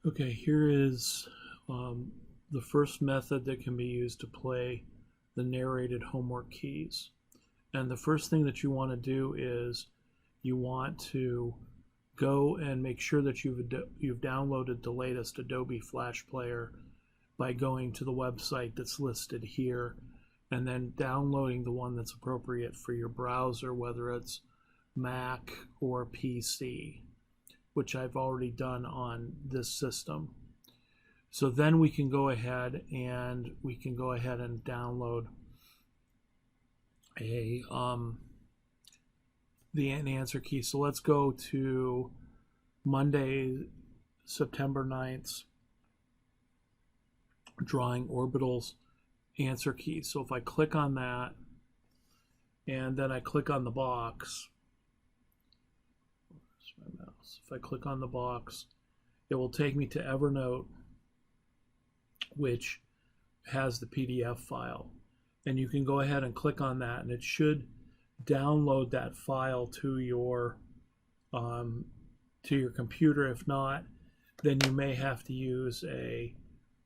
Okay, here is the first method that can be used to play the narrated homework keys. And the first thing that you want to do is you want to go and make sure that you've downloaded the latest Adobe Flash Player by going to the website that's listed here and then downloading the one that's appropriate for your browser, whether it's Mac or PC, which I've already done on this system. So then we can go ahead and download the answer key. So let's go to Monday, September 9th, drawing orbitals answer key. So if I click on that and then I click on the box, where's my mouse? If I click on the box, it will take me to Evernote, which has the PDF file. And you can go ahead and click on that, and it should download that file to your computer. If not, then you may have to use a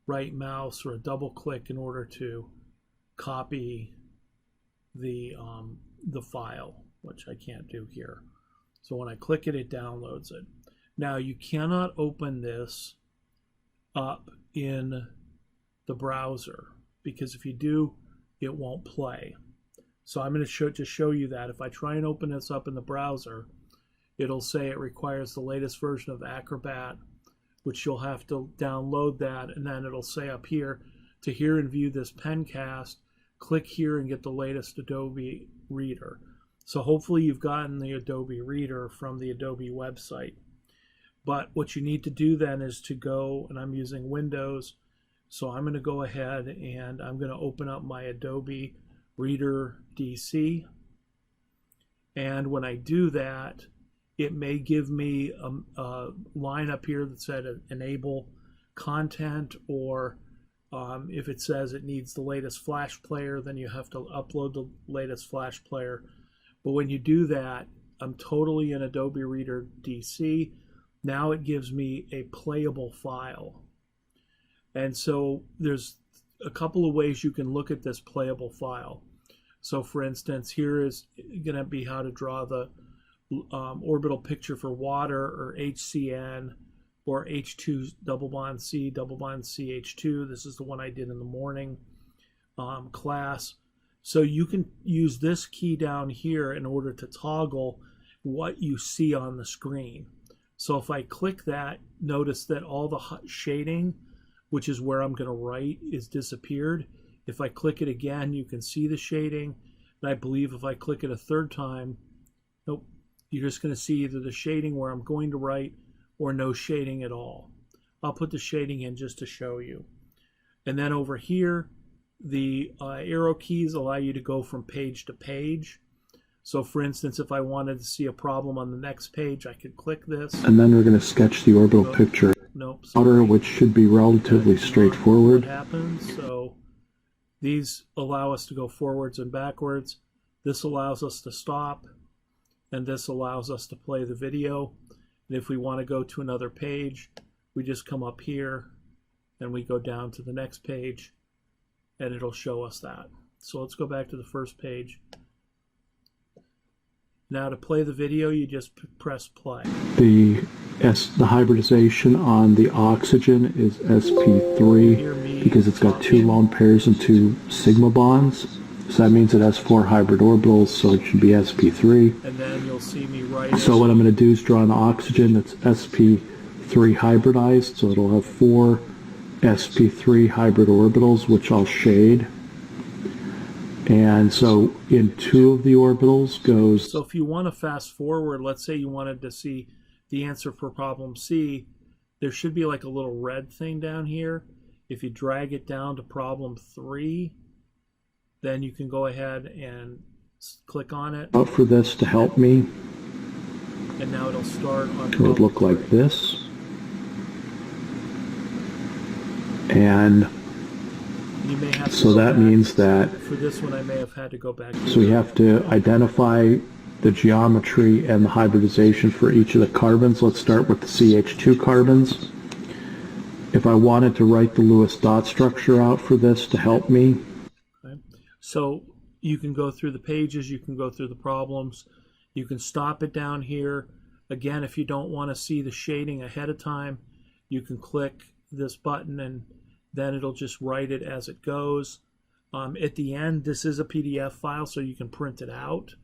right mouse or a double click in order to copy the file, which I can't do here. So when I click it, it downloads it. Now you cannot open this up in the browser, because if you do, it won't play. So I'm going to show you that if I try and open this up in the browser, it'll say it requires the latest version of Acrobat, which you'll have to download that, and then it'll say up here, to hear and view this pencast, click here and get the latest Adobe Reader. So hopefully you've gotten the Adobe Reader from the Adobe website. But what you need to do then is to go, and I'm using Windows, so I'm going to go ahead and I'm going to open up my Adobe Reader DC. And when I do that, it may give me a line up here that said enable content, or if it says it needs the latest Flash Player, then you have to upload the latest Flash Player. But when you do that, I'm totally in Adobe Reader DC. Now it gives me a playable file. And so there's a couple of ways you can look at this playable file. So for instance, here is going to be how to draw the orbital picture for water, or HCN, or H2 double bond C, double bond CH2. This is the one I did in the morning class. So you can use this key down here in order to toggle what you see on the screen. So if I click that, notice that all the shading, which is where I'm going to write, is disappeared. If I click it again, you can see the shading. And I believe if I click it a third time, nope, you're just going to see either the shading where I'm going to write or no shading at all. I'll put the shading in just to show you. And then over here, the arrow keys allow you to go from page to page. So for instance, if I wanted to see a problem on the next page, I could click this. And then we're going to sketch the orbital picture. Nope. Water, which should be relatively straightforward. What happens? So these allow us to go forwards and backwards. This allows us to stop, and this allows us to play the video. And if we want to go to another page, we just come up here and we go down to the next page, and it'll show us that. So let's go back to the first page. Now to play the video, you just press play. The hybridization on the oxygen is sp3 because it's got 2 lone pairs and 2 sigma bonds. So that means it has 4 hybrid orbitals, so it should be sp3. And then you'll see me write. So what I'm going to do is draw an oxygen that's sp3 hybridized, so it'll have 4 sp3 hybrid orbitals, which I'll shade. And so in 2 of the orbitals goes... So if you want to fast forward, let's say you wanted to see the answer for problem C, there should be like a little red thing down here. If you drag it down to problem 3, then you can go ahead and click on it. Up for this to help me. And now it'll start on It would look like this. And you may have to so that means that for this one I may have had to go back. So we have to identify the geometry and the hybridization for each of the carbons. Let's start with the CH2 carbons. if I wanted to write the Lewis dot structure out for this to help me. Okay. So you can go through the pages, you can go through the problems, you can stop it down here. Again, if you don't want to see the shading ahead of time, you can click this button and then it'll just write it as it goes. At the end, this is a PDF file, so you can print it out,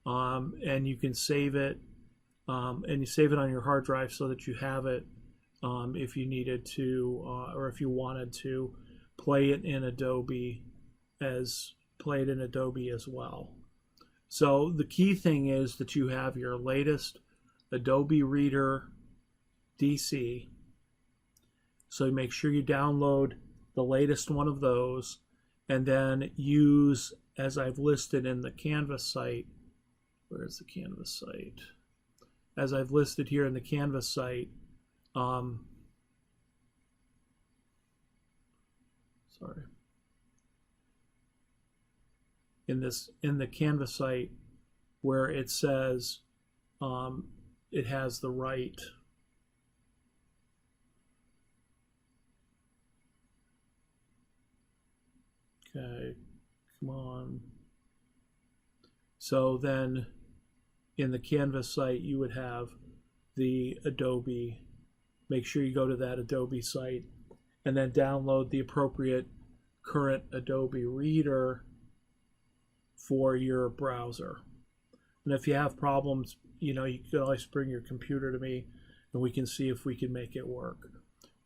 and you can save it, and you save it on your hard drive so that you have it if you needed to, or if you wanted to play it in Adobe as well. So the key thing is that you have your latest Adobe Reader DC. So make sure you download the latest one of those, and then use, as I've listed in the Canvas site, where's the Canvas site? As I've listed here in the Canvas site, in the Canvas site where it says it has the right okay, come on. So then in the Canvas site you would have the Adobe. Make sure you go to that Adobe site and then download the appropriate current Adobe Reader for your browser. And if you have problems, you can always bring your computer to me and we can see if we can make it work.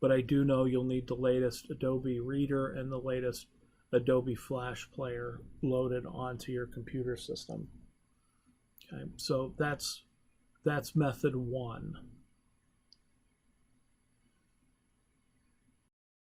But I do know you'll need the latest Adobe Reader and the latest Adobe Flash Player loaded onto your computer system. Okay, so that's method one.